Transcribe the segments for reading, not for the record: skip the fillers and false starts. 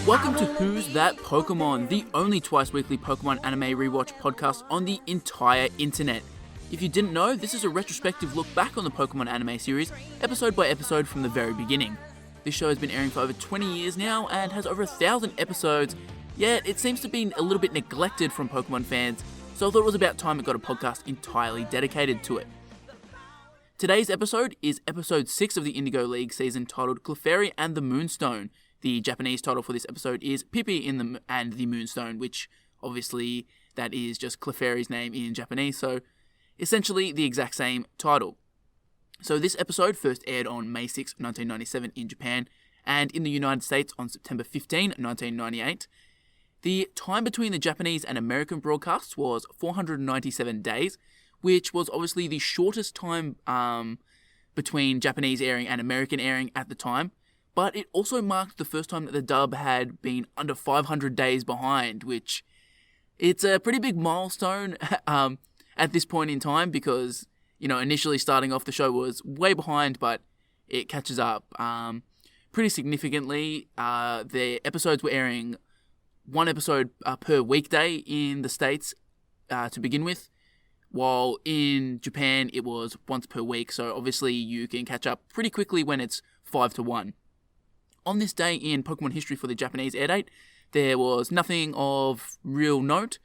Welcome to Who's That Pokémon, the only twice-weekly Pokémon anime rewatch podcast on the entire internet. If you didn't know, this is a retrospective look back on the Pokémon anime series, episode by episode from the very beginning. This show has been airing for over 20 years now and has over 1,000 episodes, yet it seems to be a little bit neglected from Pokémon fans, so I thought it was about time it got a podcast entirely dedicated to it. Today's episode is episode 6 of the Indigo League season, titled Clefairy and the Moonstone. The Japanese title for this episode is Pippi and the Moonstone, which obviously that is just Clefairy's name in Japanese, so essentially the exact same title. So this episode first aired on May 6, 1997 in Japan, and in the United States on September 15, 1998. The time between the Japanese and American broadcasts was 497 days, which was obviously the shortest time between Japanese airing and American airing at the time. But it also marked the first time that the dub had been under 500 days behind, which it's a pretty big milestone at this point in time because, you know, initially starting off the show was way behind, but it catches up pretty significantly. The episodes were airing one episode per weekday in the States to begin with, while in Japan it was once per week, so obviously you can catch up pretty quickly when it's 5-1. On this day in Pokemon history for the Japanese air date, there was nothing of real note.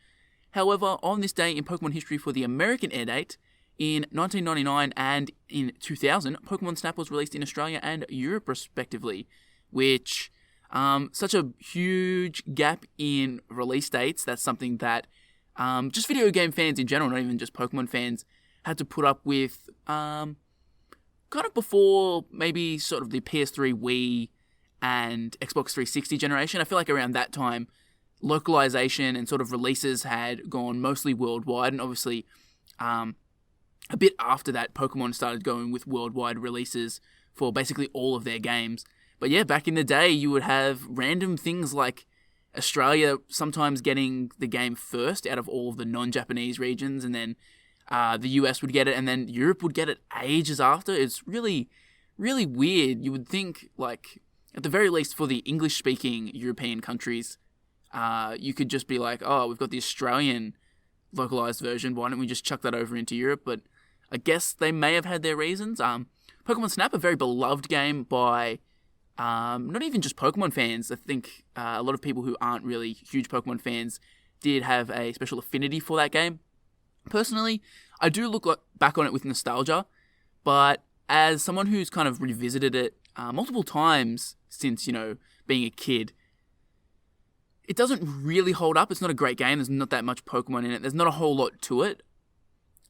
However, on this day in Pokemon history for the American air date, in 1999 and in 2000, Pokemon Snap was released in Australia and Europe respectively, which, such a huge gap in release dates, that's something that just video game fans in general, not even just Pokemon fans, had to put up with kind of before maybe sort of the PS3, Wii, and Xbox 360 generation. I feel like around that time, localization and sort of releases had gone mostly worldwide, and obviously a bit after that, Pokemon started going with worldwide releases for basically all of their games. But yeah, back in the day, you would have random things like Australia sometimes getting the game first out of all of the non-Japanese regions, and then the US would get it, and then Europe would get it ages after. It's really, really weird. You would think, like, at the very least for the English-speaking European countries, you could just be like, oh, we've got the Australian localized version, why don't we just chuck that over into Europe? But I guess they may have had their reasons. Pokemon Snap, a very beloved game by not even just Pokemon fans. I think a lot of people who aren't really huge Pokemon fans did have a special affinity for that game. Personally, I do look back on it with nostalgia, but as someone who's kind of revisited it multiple times since, you know, being a kid, it doesn't really hold up. It's not a great game. There's not that much Pokemon in it. There's not a whole lot to it.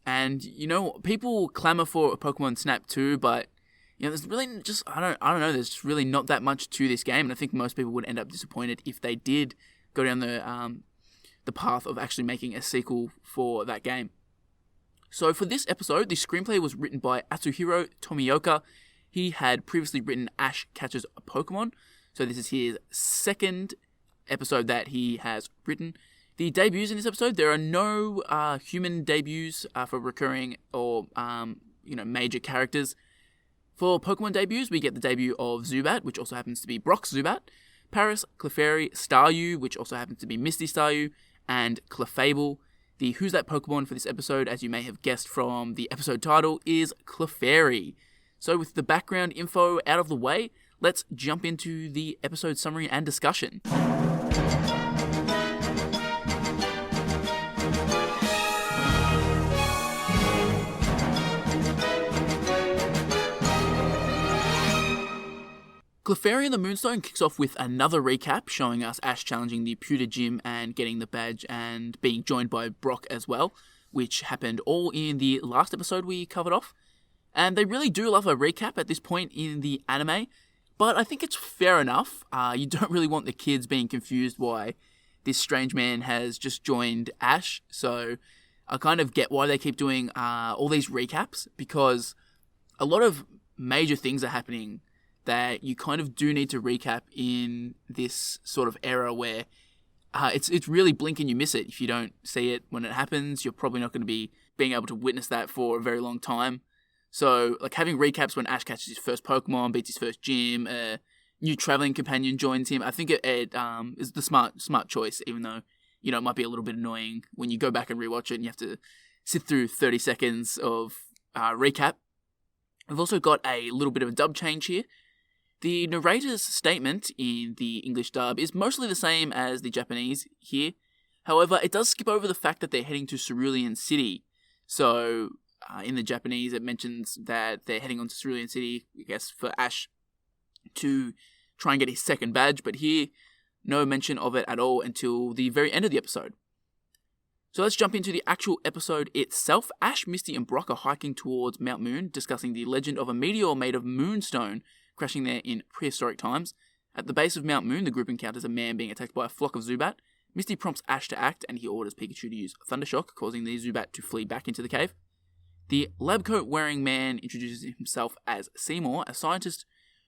And, you know, people clamor for a Pokemon Snap 2, but, you know, there's really just, I don't know, there's just really not that much to this game. And I think most people would end up disappointed if they did go down the path of actually making a sequel for that game. So for this episode, the screenplay was written by Atsuhiro Tomioka. He had previously written Ash Catches a Pokemon, so this is his second episode that he has written. The debuts in this episode, there are no human debuts for recurring or major characters. For Pokemon debuts, we get the debut of Zubat, which also happens to be Brock's Zubat, Paris, Clefairy, Staryu, which also happens to be Misty Staryu, and Clefable. The Who's That Pokemon for this episode, as you may have guessed from the episode title, is Clefairy. So with the background info out of the way, let's jump into the episode summary and discussion. Clefairy and the Moonstone kicks off with another recap, showing us Ash challenging the Pewter Gym and getting the badge and being joined by Brock as well, which happened all in the last episode we covered off. And they really do love a recap at this point in the anime, but I think it's fair enough. You don't really want the kids being confused why this strange man has just joined Ash, so I kind of get why they keep doing all these recaps, because a lot of major things are happening that you kind of do need to recap in this sort of era where it's really blink and you miss it. If you don't see it when it happens, you're probably not going to be being able to witness that for a very long time. So, like, having recaps when Ash catches his first Pokemon, beats his first gym, new traveling companion joins him. I think it is the smart choice, even though, it might be a little bit annoying when you go back and rewatch it and you have to sit through 30 seconds of recap. We've also got a little bit of a dub change here. The narrator's statement in the English dub is mostly the same as the Japanese here. However, it does skip over the fact that they're heading to Cerulean City. So, in the Japanese, it mentions that they're heading on to Cerulean City, I guess, for Ash to try and get his second badge. But here, no mention of it at all until the very end of the episode. So let's jump into the actual episode itself. Ash, Misty, and Brock are hiking towards Mount Moon, discussing the legend of a meteor made of Moonstone crashing there in prehistoric times. At the base of Mount Moon, the group encounters a man being attacked by a flock of Zubat. Misty prompts Ash to act, and he orders Pikachu to use Thundershock, causing the Zubat to flee back into the cave. The lab coat-wearing man introduces himself as Seymour, a scientist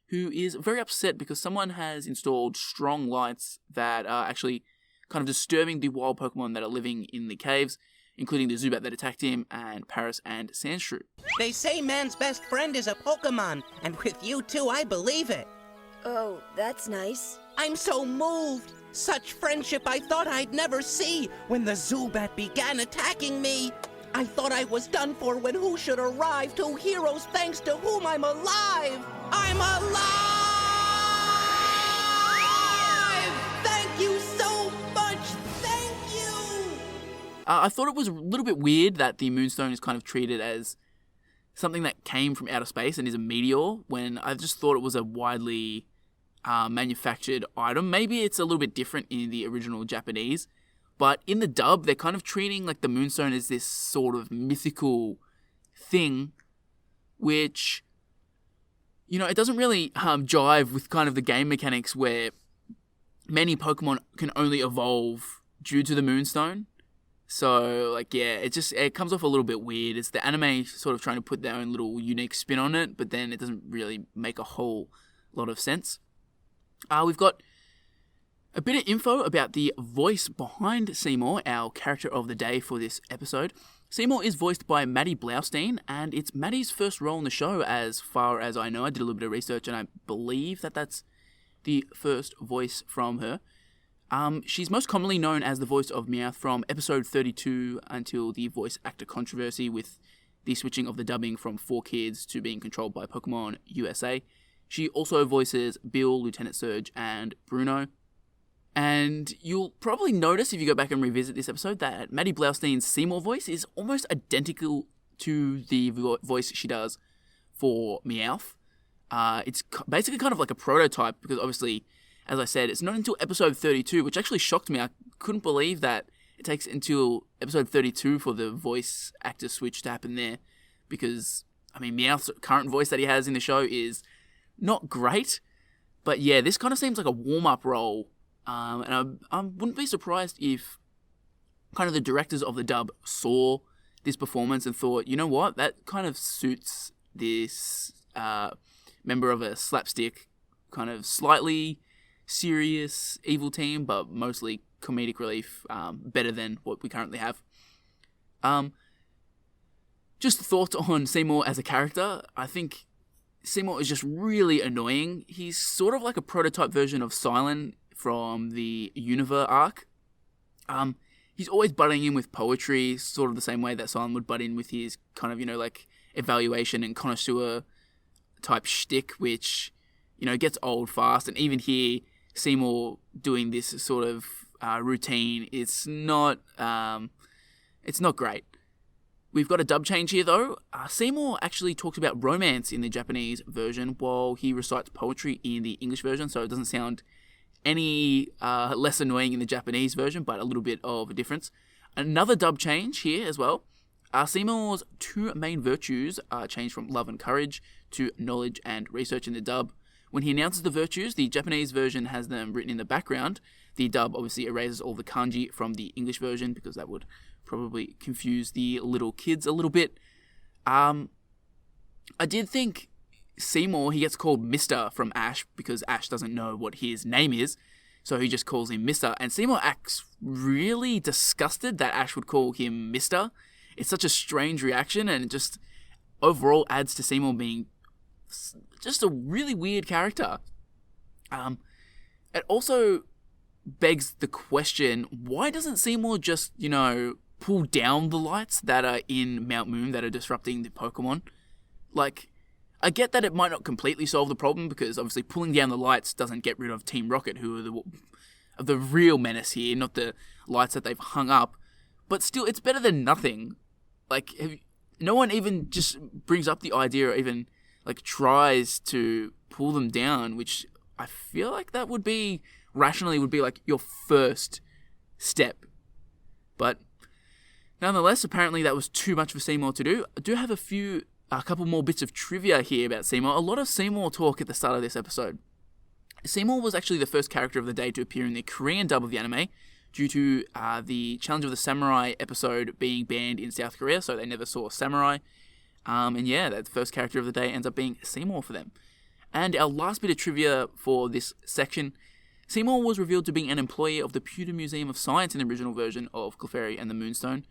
who is very upset because someone has installed strong lights that are actually kind of disturbing the wild Pokemon that are living in the caves, including the Zubat that attacked him, and Paris and Sandshrew. They say man's best friend is a Pokemon, and with you two, I believe it. Oh, that's nice. I'm so moved. Such friendship I thought I'd never see when the Zubat began attacking me. I thought I was done for when who should arrive, two heroes thanks to whom I'm alive. I'm alive! Thank you so much, thank you! I thought it was a little bit weird that the Moonstone is kind of treated as something that came from outer space and is a meteor, when I just thought it was a widely manufactured item. Maybe it's a little bit different in the original Japanese, but in the dub, they're kind of treating like the Moonstone as this sort of mythical thing, which, it doesn't really jive with kind of the game mechanics where many Pokemon can only evolve due to the Moonstone. So, it comes off a little bit weird. It's the anime sort of trying to put their own little unique spin on it, but then it doesn't really make a whole lot of sense. We've got a bit of info about the voice behind Seymour, our character of the day for this episode. Seymour is voiced by Maddie Blaustein, and it's Maddie's first role in the show as far as I know. I did a little bit of research, and I believe that that's the first voice from her. She's most commonly known as the voice of Meowth from episode 32 until the voice actor controversy with the switching of the dubbing from 4Kids to being controlled by Pokemon USA. She also voices Bill, Lieutenant Surge, and Bruno. And you'll probably notice if you go back and revisit this episode that Maddie Blaustein's Seymour voice is almost identical to the voice she does for Meowth. It's basically kind of like a prototype because obviously, as I said, it's not until episode 32, which actually shocked me. I couldn't believe that it takes until episode 32 for the voice actor switch to happen there. Because, Meowth's current voice that he has in the show is not great. But yeah, this kind of seems like a warm-up role. And I wouldn't be surprised if kind of the directors of the dub saw this performance and thought, you know what, that kind of suits this member of a slapstick, kind of slightly serious evil team, but mostly comedic relief, better than what we currently have. Just thoughts on Seymour as a character. I think Seymour is just really annoying. He's sort of like a prototype version of Silent from the Univers arc. He's always butting in with poetry, sort of the same way that Silent would butt in with his kind of, evaluation and connoisseur type shtick, which, gets old fast. And even here, Seymour doing this sort of routine, it's not great. We've got a dub change here, though. Seymour actually talks about romance in the Japanese version while he recites poetry in the English version, so it doesn't sound any less annoying in the Japanese version, but a little bit of a difference. Another dub change here as well. Seymour's two main virtues are changed from love and courage to knowledge and research in the dub. When he announces the virtues, the Japanese version has them written in the background. The dub obviously erases all the kanji from the English version because that would probably confuse the little kids a little bit. I did think Seymour, he gets called Mr. from Ash because Ash doesn't know what his name is, so he just calls him Mr. And Seymour acts really disgusted that Ash would call him Mr. It's such a strange reaction, and it just overall adds to Seymour being just a really weird character. It also begs the question, why doesn't Seymour just, pull down the lights that are in Mount Moon that are disrupting the Pokemon? Like, I get that it might not completely solve the problem, because obviously pulling down the lights doesn't get rid of Team Rocket, who are the real menace here, not the lights that they've hung up. But still, it's better than nothing. Like, no one even just brings up the idea or even, tries to pull them down, which I feel like that would be like your first step. But nonetheless, apparently that was too much for Seymour to do. I do have a couple more bits of trivia here about Seymour. A lot of Seymour talk at the start of this episode. Seymour was actually the first character of the day to appear in the Korean dub of the anime, due to the Challenge of the Samurai episode being banned in South Korea, so they never saw Samurai. And yeah, that first character of the day ends up being Seymour for them. And our last bit of trivia for this section, Seymour was revealed to be an employee of the Pewter Museum of Science in the original version of Clefairy and the Moonstone,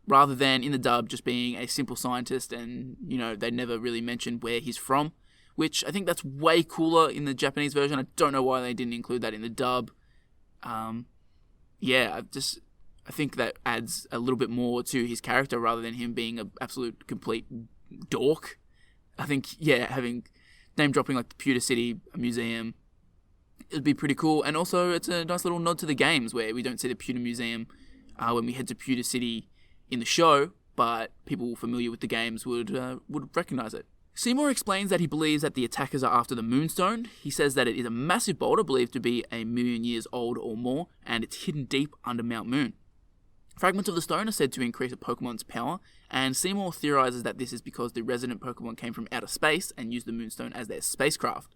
rather than in the dub just being a simple scientist, and, they never really mentioned where he's from, which I think that's way cooler in the Japanese version. I don't know why they didn't include that in the dub. Yeah, I think that adds a little bit more to his character rather than him being an absolute complete dork. I think, yeah, having name dropping like the Pewter City Museum, it'd be pretty cool. And also, it's a nice little nod to the games where we don't see the Pewter Museum when we head to Pewter City in the show, but people familiar with the games would recognize it. Seymour explains that he believes that the attackers are after the Moonstone. He says that it is a massive boulder believed to be 1,000,000 years old or more, and it's hidden deep under Mount Moon. Fragments of the stone are said to increase a Pokemon's power, and Seymour theorizes that this is because the resident Pokemon came from outer space and used the Moonstone as their spacecraft.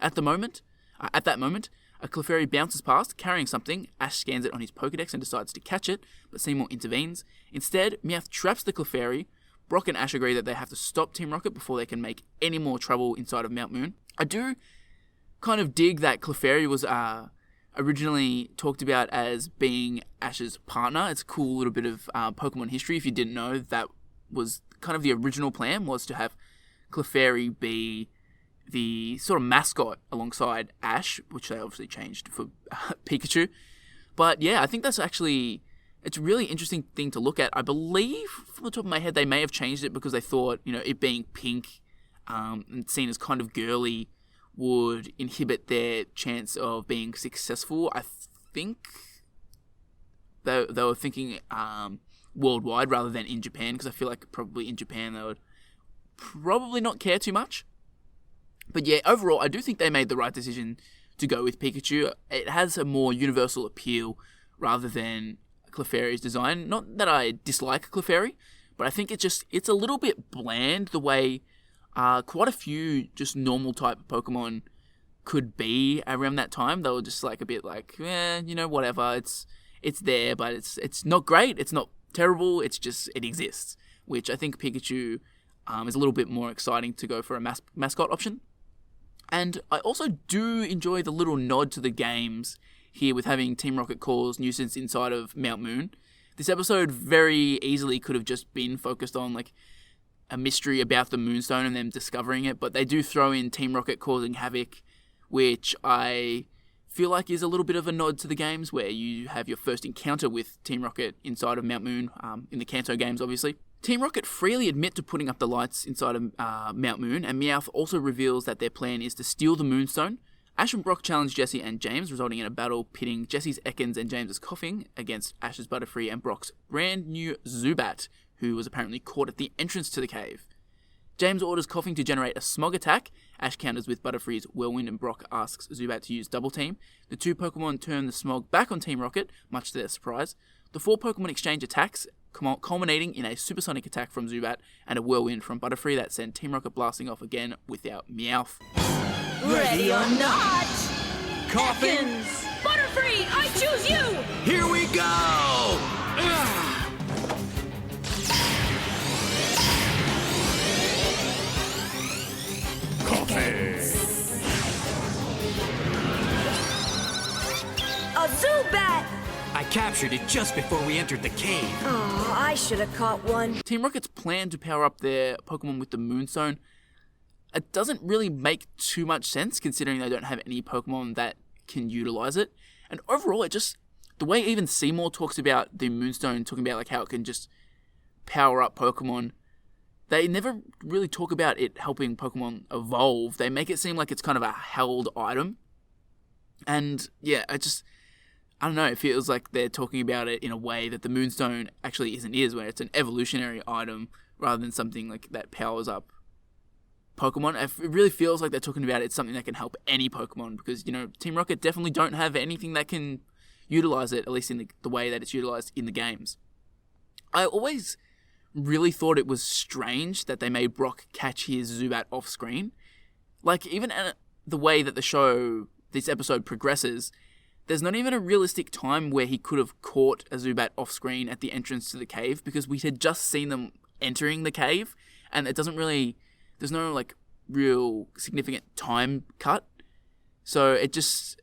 At that moment, a Clefairy bounces past, carrying something. Ash scans it on his Pokedex and decides to catch it, but Seymour intervenes. Instead, Meowth traps the Clefairy. Brock and Ash agree that they have to stop Team Rocket before they can make any more trouble inside of Mount Moon. I do kind of dig that Clefairy was originally talked about as being Ash's partner. It's a cool little bit of Pokemon history. If you didn't know, that was kind of the original plan, was to have Clefairy be the sort of mascot alongside Ash, which they obviously changed for Pikachu. But yeah, I think that's actually, it's a really interesting thing to look at. I believe, from the top of my head, they may have changed it because they thought, it being pink and seen as kind of girly would inhibit their chance of being successful. I think they were thinking worldwide rather than in Japan, because I feel like probably in Japan they would probably not care too much. But yeah, overall, I do think they made the right decision to go with Pikachu. It has a more universal appeal rather than Clefairy's design. Not that I dislike Clefairy, but I think it's a little bit bland the way quite a few just normal type Pokemon could be around that time. They were just like a bit like, whatever. It's there, but it's not great. It's not terrible. It's just, it exists, which I think Pikachu is a little bit more exciting to go for a mascot option. And I also do enjoy the little nod to the games here with having Team Rocket cause nuisance inside of Mount Moon. This episode very easily could have just been focused on like a mystery about the Moonstone and them discovering it, but they do throw in Team Rocket causing havoc, which I feel like is a little bit of a nod to the games, where you have your first encounter with Team Rocket inside of Mount Moon, in the Kanto games obviously. Team Rocket freely admit to putting up the lights inside of Mount Moon, and Meowth also reveals that their plan is to steal the Moonstone. Ash and Brock challenge Jessie and James, resulting in a battle pitting Jessie's Ekans and James's Coughing against Ash's Butterfree and Brock's brand new Zubat, who was apparently caught at the entrance to the cave. James orders Coughing to generate a smog attack. Ash counters with Butterfree's Whirlwind, and Brock asks Zubat to use Double Team. The two Pokemon turn the smog back on Team Rocket, much to their surprise. The four Pokemon exchange attacks, culminating in a supersonic attack from Zubat and a Whirlwind from Butterfree that sent Team Rocket blasting off again without Meowth. Ready or not! Coughing! Butterfree, I choose you! Here we go! Coughing! A Zubat! I captured it just before we entered the cave. Oh, I should have caught one. Team Rocket's plan to power up their Pokemon with the Moonstone, it doesn't really make too much sense considering they don't have any Pokemon that can utilize it. And overall, the way even Seymour talks about the Moonstone, talking about like how it can just power up Pokemon, they never really talk about it helping Pokemon evolve. They make it seem like it's kind of a held item. And yeah, I don't know, it feels like they're talking about it in a way that the Moonstone actually is, where it's an evolutionary item rather than something like that powers up Pokemon. It really feels like they're talking about it's something that can help any Pokemon, because, Team Rocket definitely don't have anything that can utilize it, at least in the way that it's utilized in the games. I always really thought it was strange that they made Brock catch his Zubat off screen. Like, even the way that this episode progresses, there's not even a realistic time where he could have caught a Zubat off screen at the entrance to the cave, because we had just seen them entering the cave, and there's no like real significant time cut. So it just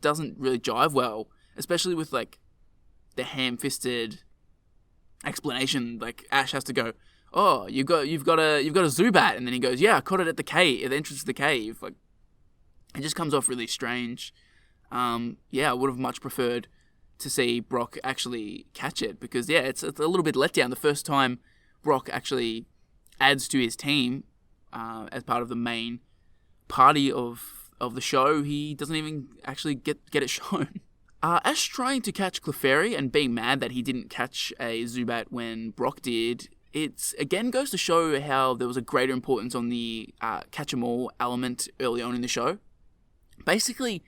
doesn't really jive well, especially with like the ham-fisted explanation. Like Ash has to go, "Oh, you've got a Zubat," and then he goes, "Yeah, I caught it at the entrance to the cave." Like, it just comes off really strange. I would have much preferred to see Brock actually catch it, because it's a little bit let down. The first time Brock actually adds to his team as part of the main party of the show, he doesn't even actually get it shown. Ash trying to catch Clefairy and being mad that he didn't catch a Zubat when Brock did, it again goes to show how there was a greater importance on the catch-em-all element early on in the show. Basically,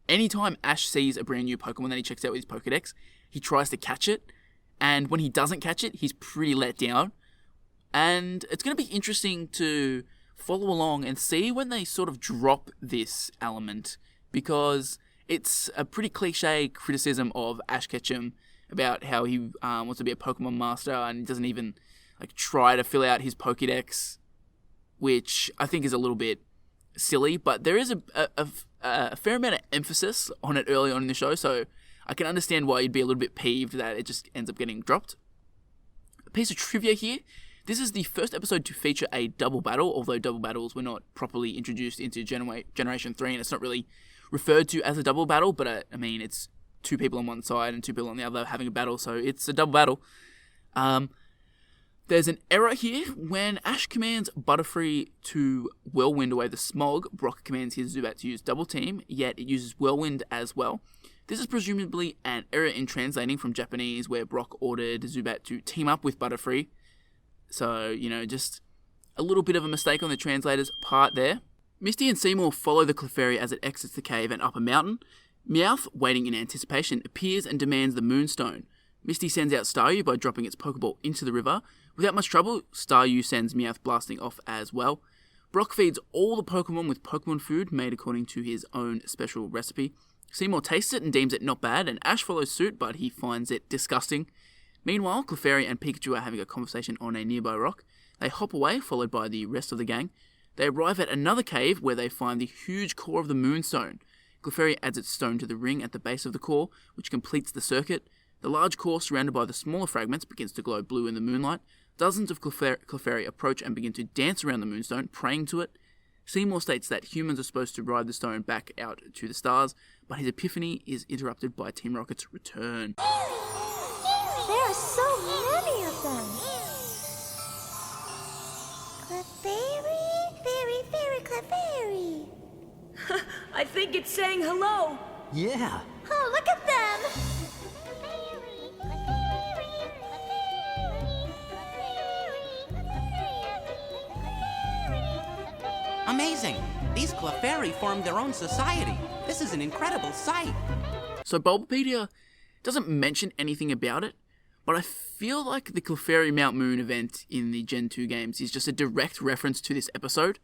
anytime Ash sees a brand new Pokemon that he checks out with his Pokedex, he tries to catch it, and when he doesn't catch it, he's pretty let down. And it's going to be interesting to follow along and see when they sort of drop this element, because it's a pretty cliche criticism of Ash Ketchum about how he wants to be a Pokemon master and doesn't even like try to fill out his Pokedex, which I think is a little bit silly, but there is a fair amount of emphasis on it early on in the show, so I can understand why you'd be a little bit peeved that it just ends up getting dropped. A piece of trivia here: this is the first episode to feature a double battle, although double battles were not properly introduced into Generation 3, and it's not really referred to as a double battle, but it's two people on one side and two people on the other having a battle, so it's a double battle. There's an error here. When Ash commands Butterfree to Whirlwind away the smog, Brock commands his Zubat to use Double Team, yet it uses Whirlwind as well. This is presumably an error in translating from Japanese, where Brock ordered Zubat to team up with Butterfree. So, just a little bit of a mistake on the translator's part there. Misty and Seymour follow the Clefairy as it exits the cave and up a mountain. Meowth, waiting in anticipation, appears and demands the Moonstone. Misty sends out Staryu by dropping its Pokeball into the river. Without much trouble, Staryu sends Meowth blasting off as well. Brock feeds all the Pokemon with Pokemon food made according to his own special recipe. Seymour tastes it and deems it not bad, and Ash follows suit, but he finds it disgusting. Meanwhile, Clefairy and Pikachu are having a conversation on a nearby rock. They hop away, followed by the rest of the gang. They arrive at another cave where they find the huge core of the Moonstone. Clefairy adds its stone to the ring at the base of the core, which completes the circuit. The large core, surrounded by the smaller fragments, begins to glow blue in the moonlight. Dozens of Clefairy approach and begin to dance around the Moonstone, praying to it. Seymour states that humans are supposed to ride the stone back out to the stars, but his epiphany is interrupted by Team Rocket's return. There are so many of them. Clefairy, fairy, Clefairy. I think it's saying hello. Yeah. Oh, look at them. Amazing! These Clefairy formed their own society. This is an incredible sight. So Bulbapedia doesn't mention anything about it, but I feel like the Clefairy Mount Moon event in the Gen 2 games is just a direct reference to this episode,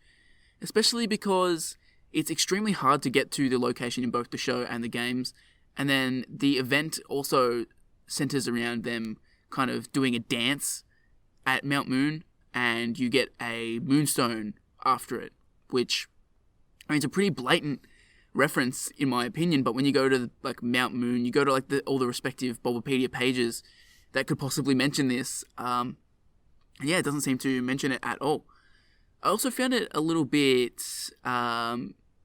especially because it's extremely hard to get to the location in both the show and the games, and then the event also centers around them kind of doing a dance at Mount Moon, and you get a Moonstone after it, which, it's a pretty blatant reference in my opinion, but when you go to Mount Moon, you go to all the respective Bulbapedia pages that could possibly mention this, it doesn't seem to mention it at all. I also found it a little bit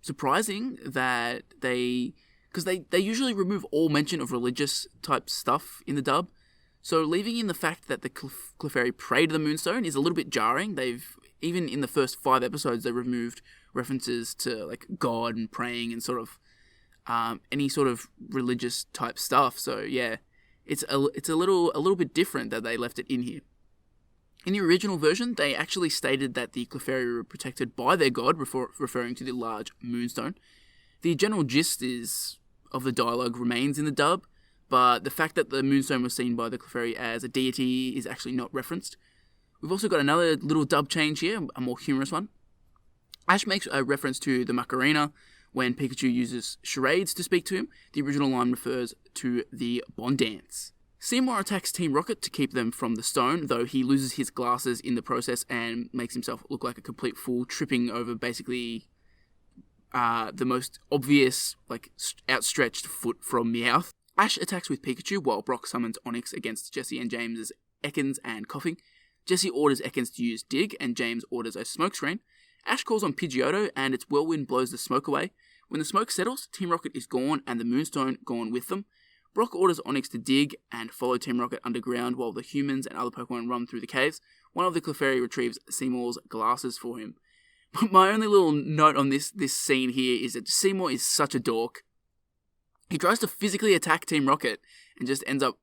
surprising that because they usually remove all mention of religious type stuff in the dub. So leaving in the fact that the Clefairy pray to the Moonstone is a little bit jarring. Even in the first 5 episodes, they removed references to like God and praying and sort of any sort of religious type stuff. So yeah, it's a little bit different that they left it in here. In the original version, they actually stated that the Clefairy were protected by their god, referring to the large Moonstone. The general gist of the dialogue remains in the dub, but the fact that the Moonstone was seen by the Clefairy as a deity is actually not referenced. We've also got another little dub change here, a more humorous one. Ash makes a reference to the Macarena when Pikachu uses charades to speak to him. The original line refers to the Bond Dance. Seymour attacks Team Rocket to keep them from the stone, though he loses his glasses in the process and makes himself look like a complete fool, tripping over basically the most obvious, like, outstretched foot from Meowth. Ash attacks with Pikachu while Brock summons Onix against Jessie and James's Ekans and Coughing. Jessie orders Ekans to use Dig, and James orders a smokescreen. Ash calls on Pidgeotto, and its whirlwind blows the smoke away. When the smoke settles, Team Rocket is gone, and the Moonstone gone with them. Brock orders Onix to dig and follow Team Rocket underground while the humans and other Pokemon run through the caves. One of the Clefairy retrieves Seymour's glasses for him. But my only little note on this scene here is that Seymour is such a dork. He tries to physically attack Team Rocket and just ends up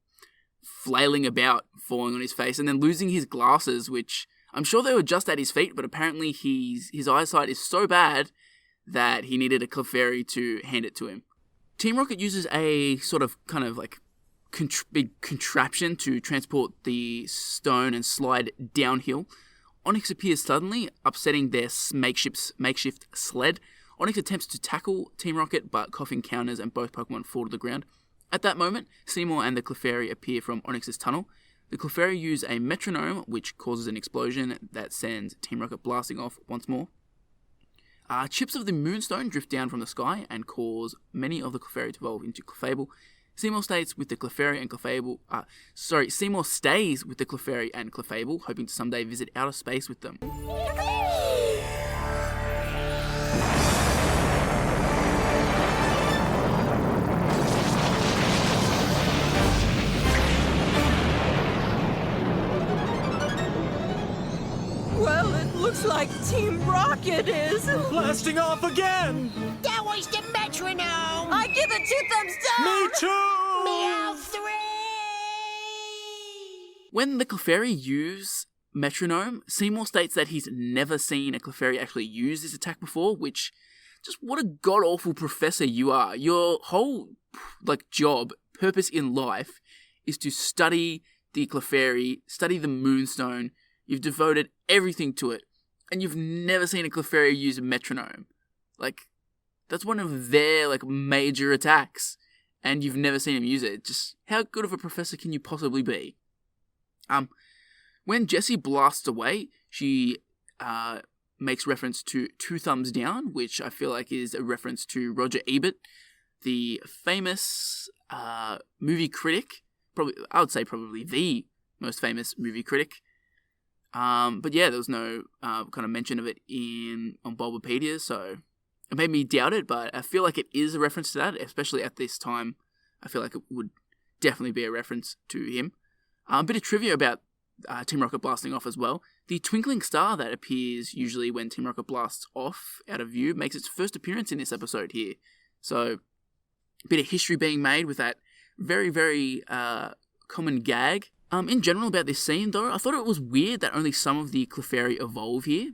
flailing about, falling on his face, and then losing his glasses, which I'm sure they were just at his feet, but apparently his eyesight is so bad that he needed a Clefairy to hand it to him. Team Rocket uses a sort of kind of like big contraption to transport the stone and slide downhill. Onix appears suddenly, upsetting their makeshift sled. Onix attempts to tackle Team Rocket, but Coughing counters and both Pokemon fall to the ground. At that moment, Seymour and the Clefairy appear from Onix's tunnel. The Clefairy use a metronome, which causes an explosion that sends Team Rocket blasting off once more. Chips of the Moonstone drift down from the sky and cause many of the Clefairy to evolve into Clefable. Seymour stays with the Clefairy and Clefable. Seymour stays with the Clefairy and Clefable, hoping to someday visit outer space with them. Well, it looks like Team Rocket is Blasting off again! That was the metronome! I give it 2 thumbs down! Me too! Meow 3! When the Clefairy use metronome, Seymour states that he's never seen a Clefairy actually use this attack before, which, just what a god-awful professor you are. Your whole, purpose in life is to study the Clefairy, study the Moonstone. You've devoted everything to it, and you've never seen a Clefairy use a metronome. That's one of their, major attacks, and you've never seen him use it. Just, how good of a professor can you possibly be? When Jessie blasts away, she makes reference to 2 thumbs down, which I feel like is a reference to Roger Ebert, the famous movie critic, I would say probably the most famous movie critic. But yeah, there was no kind of mention of it on Bulbapedia, so it made me doubt it, but I feel like it is a reference to that, especially at this time. I feel like it would definitely be a reference to him. A bit of trivia about Team Rocket blasting off as well. The twinkling star that appears usually when Team Rocket blasts off out of view makes its first appearance in this episode here. So, a bit of history being made with that very, very common gag. In general about this scene, though, I thought it was weird that only some of the Clefairy evolve here.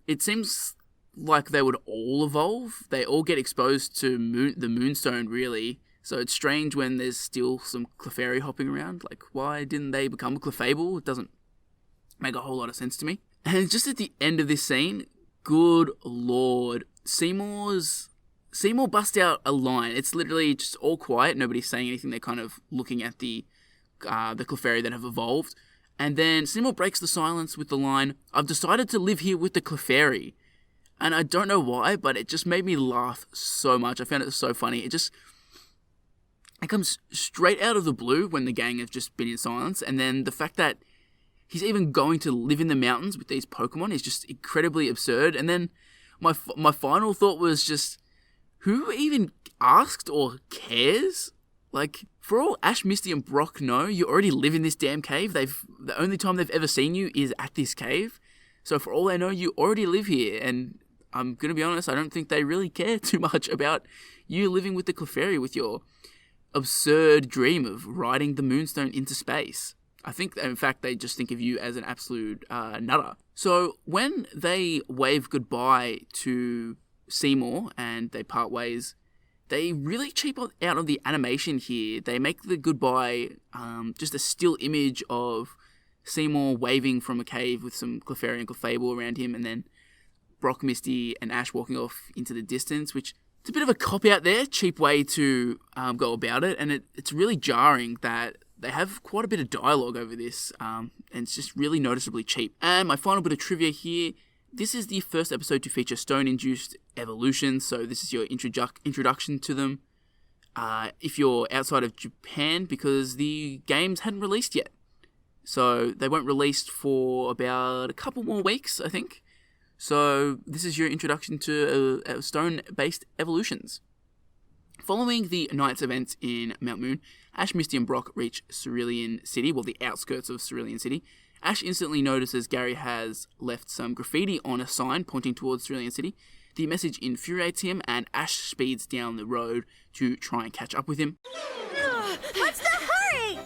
It seems like they would all evolve. They all get exposed to the Moonstone, really. So it's strange when there's still some Clefairy hopping around. Why didn't they become a Clefable? It doesn't make a whole lot of sense to me. And just at the end of this scene, good lord, Seymour busts out a line. It's literally just all quiet. Nobody's saying anything. They're kind of looking at the Clefairy that have evolved. And then Seymour breaks the silence with the line, "I've decided to live here with the Clefairy." And I don't know why, but it just made me laugh so much. I found it so funny. It comes straight out of the blue when the gang have just been in silence. And then the fact that he's even going to live in the mountains with these Pokemon is just incredibly absurd. And then my final thought was just, who even asked or cares? Like, for all Ash, Misty, and Brock know, you already live in this damn cave. The only time they've ever seen you is at this cave. So for all they know, you already live here. And I'm going to be honest, I don't think they really care too much about you living with the Clefairy with your absurd dream of riding the Moonstone into space. I think, in fact, they just think of you as an absolute nutter. So when they wave goodbye to Seymour and they part ways, they really cheap out on the animation here. They make the goodbye just a still image of Seymour waving from a cave with some Clefairy and Clefable around him, and then Brock, Misty, and Ash walking off into the distance, which it's a bit of a cop-out there, cheap way to go about it, and it's really jarring that they have quite a bit of dialogue over this, and it's just really noticeably cheap. And my final bit of trivia here, this is the first episode to feature stone-induced evolution, so this is your introduction to them. If you're outside of Japan, because the games hadn't released yet. So they weren't released for about a couple more weeks, I think. So this is your introduction to stone-based evolutions. Following the night's events in Mount Moon, Ash, Misty, and Brock reach Cerulean City, well, the outskirts of Cerulean City. Ash instantly notices Gary has left some graffiti on a sign pointing towards Cerulean City. The message infuriates him, and Ash speeds down the road to try and catch up with him. What's the hurry?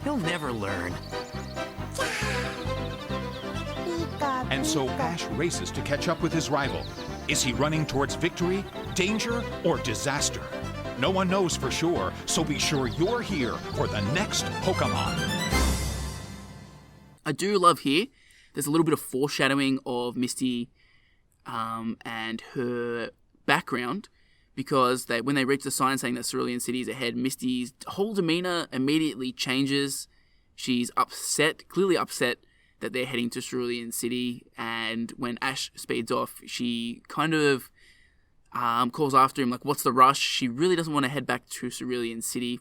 He'll never learn. And so Ash races to catch up with his rival. Is he running towards victory, danger, or disaster? No one knows for sure, so be sure you're here for the next Pokémon. I do love here, there's a little bit of foreshadowing of Misty and her background, because when they reach the sign saying that Cerulean City is ahead, Misty's whole demeanor immediately changes. She's upset, clearly upset that they're heading to Cerulean City, and when Ash speeds off, she kind of calls after him, like, what's the rush? She really doesn't want to head back to Cerulean City.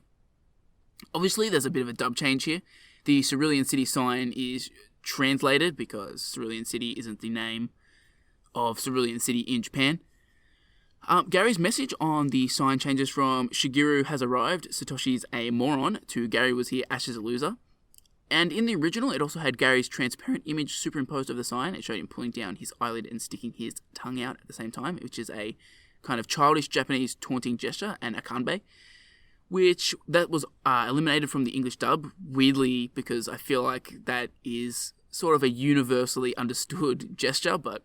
Obviously, there's a bit of a dub change here. The Cerulean City sign is translated because Cerulean City isn't the name of Cerulean City in Japan. Gary's message on the sign changes from Shigeru has arrived, Satoshi's a moron, to Gary was here, Ash is a loser. And in the original, it also had Gary's transparent image superimposed over the sign. It showed him pulling down his eyelid and sticking his tongue out at the same time, which is a kind of childish Japanese taunting gesture, and akanbei, which that was eliminated from the English dub, weirdly, because I feel like that is sort of a universally understood gesture, but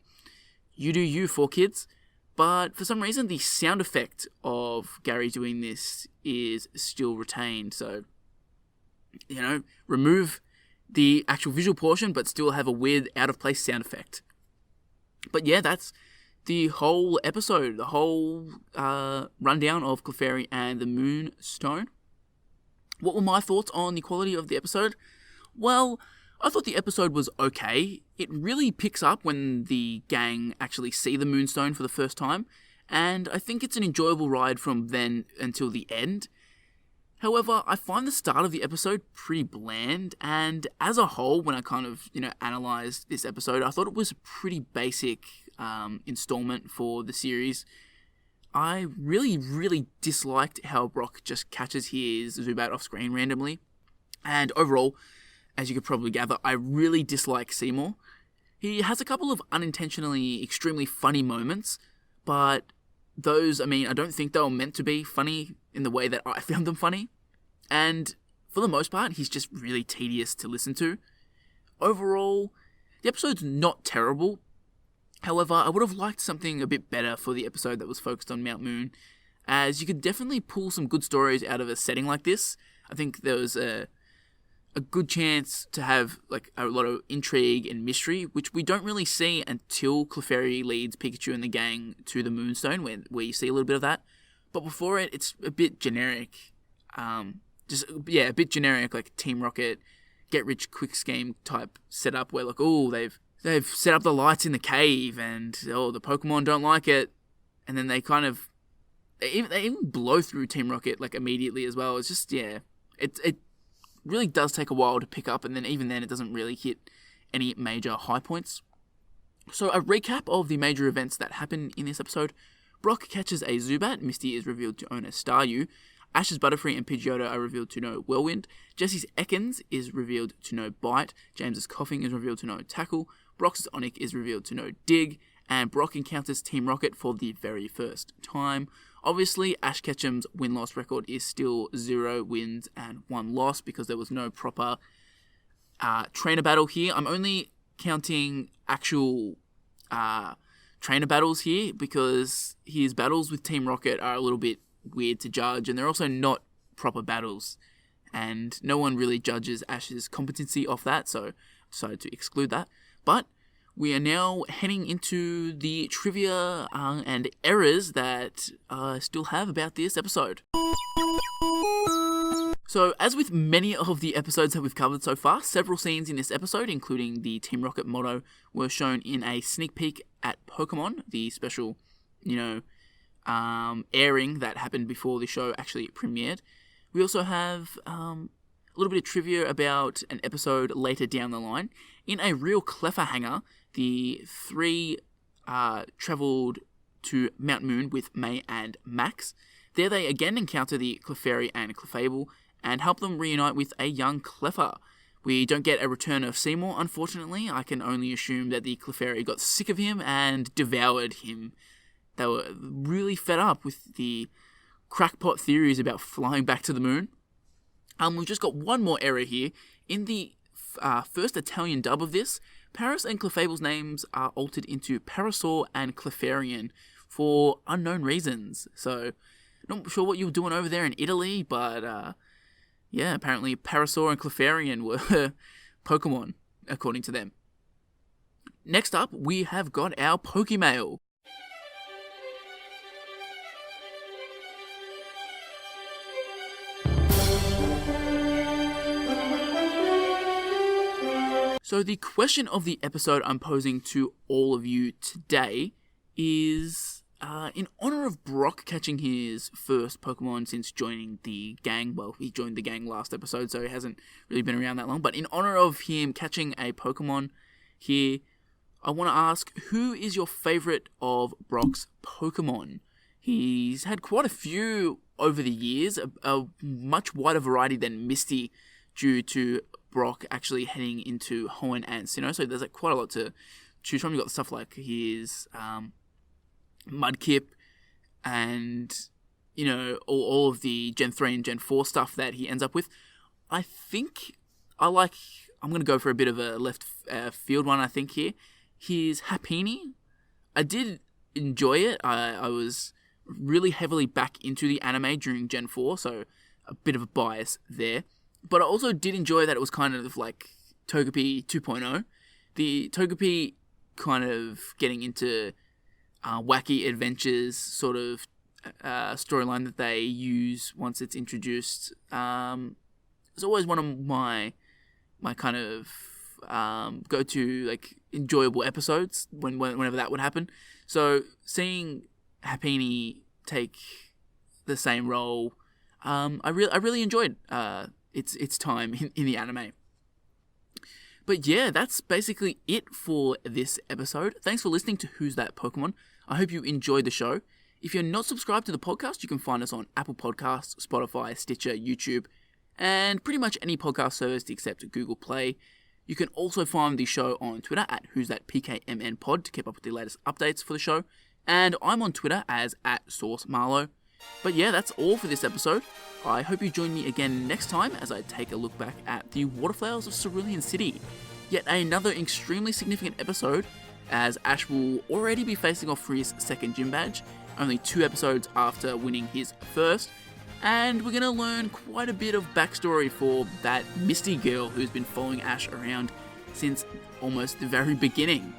you do you, 4Kids. But for some reason, the sound effect of Gary doing this is still retained, so, you know, remove the actual visual portion, but still have a weird out-of-place sound effect. But yeah, that's the whole episode, the whole rundown of Clefairy and the Moonstone. What were my thoughts on the quality of the episode? Well, I thought the episode was okay. It really picks up when the gang actually see the Moonstone for the first time, and I think it's an enjoyable ride from then until the end. However, I find the start of the episode pretty bland, and as a whole, when I kind of, analysed this episode, I thought it was a pretty basic installment for the series. I really, really disliked how Brock just catches his Zubat off screen randomly, and overall, as you could probably gather, I really dislike Seymour. He has a couple of unintentionally extremely funny moments, but those, I don't think they were meant to be funny in the way that I found them funny. And for the most part, he's just really tedious to listen to. Overall, the episode's not terrible. However, I would have liked something a bit better for the episode that was focused on Mount Moon, as you could definitely pull some good stories out of a setting like this. I think there was a good chance to have like a lot of intrigue and mystery, which we don't really see until Clefairy leads Pikachu and the gang to the Moonstone, where you see a little bit of that. But before it, it's a bit generic. A bit generic, like Team Rocket, get-rich-quick scheme type setup, where like, they've set up the lights in the cave, and the Pokemon don't like it, and then they even blow through Team Rocket like immediately as well. It's just, it really does take a while to pick up, and then even then it doesn't really hit any major high points. So a recap of the major events that happen in this episode. Brock catches a Zubat, Misty is revealed to own a Staryu, Ash's Butterfree and Pidgeotto are revealed to know Whirlwind, Jesse's Ekans is revealed to know Bite, James's Coughing is revealed to know Tackle, Brock's Onic is revealed to know Dig, and Brock encounters Team Rocket for the very first time. Obviously, Ash Ketchum's win-loss record is still 0 wins and 1 loss because there was no proper trainer battle here. I'm only counting actual trainer battles here because his battles with Team Rocket are a little bit weird to judge, and they're also not proper battles, and no one really judges Ash's competency off that, so I decided to exclude that. But we are now heading into the trivia and errors that I still have about this episode. So, as with many of the episodes that we've covered so far, several scenes in this episode, including the Team Rocket motto, were shown in a sneak peek at Pokémon, the special, airing that happened before the show actually premiered. We also have a little bit of trivia about an episode later down the line. In a real Clefairy, the three travelled to Mount Moon with May and Max. There they again encounter the Clefairy and Clefable and help them reunite with a young Cleffa. We don't get a return of Seymour, unfortunately. I can only assume that the Clefairy got sick of him and devoured him. They were really fed up with the crackpot theories about flying back to the moon. We've just got one more error here. In the first Italian dub of this, Paris and Clefable's names are altered into Parasaur and Clefarian for unknown reasons. So, not sure what you were doing over there in Italy, but yeah, apparently Parasaur and Clefarian were Pokemon, according to them. Next up, we have got our Pokemail. So the question of the episode I'm posing to all of you today is, in honor of Brock catching his first Pokemon since joining the gang, well, he joined the gang last episode, so he hasn't really been around that long, but in honor of him catching a Pokemon here, I want to ask, who is your favourite of Brock's Pokemon? He's had quite a few over the years, a much wider variety than Misty, due to Brock actually heading into Hoenn and Sinnoh, so there's quite a lot to choose from. You've got stuff like his Mudkip and, all of the Gen 3 and Gen 4 stuff that he ends up with. I think I'm going to go for a bit of a left field one, I think, here. His Happiny, I did enjoy it. I was really heavily back into the anime during Gen 4, so a bit of a bias there. But I also did enjoy that it was kind of like Togepi 2.0. The Togepi kind of getting into wacky adventures sort of storyline that they use once it's introduced. It's always one of my kind of go-to enjoyable episodes whenever that would happen. So seeing Happiny take the same role, I really enjoyed its time in the anime. But yeah, that's basically it for this episode. Thanks for listening to Who's That Pokemon. I hope you enjoyed the show. If you're not subscribed to the podcast, you can find us on Apple Podcasts, Spotify, Stitcher, YouTube, and pretty much any podcast service except Google Play. You can also find the show on Twitter at Who's That PKMN Pod to keep up with the latest updates for the show. And I'm on Twitter as @SourceMarlow. But yeah, that's all for this episode. I hope you join me again next time as I take a look back at the Waterflowers of Cerulean City. Yet another extremely significant episode, as Ash will already be facing off for his second gym badge, only 2 episodes after winning his first, and we're going to learn quite a bit of backstory for that Misty girl who's been following Ash around since almost the very beginning.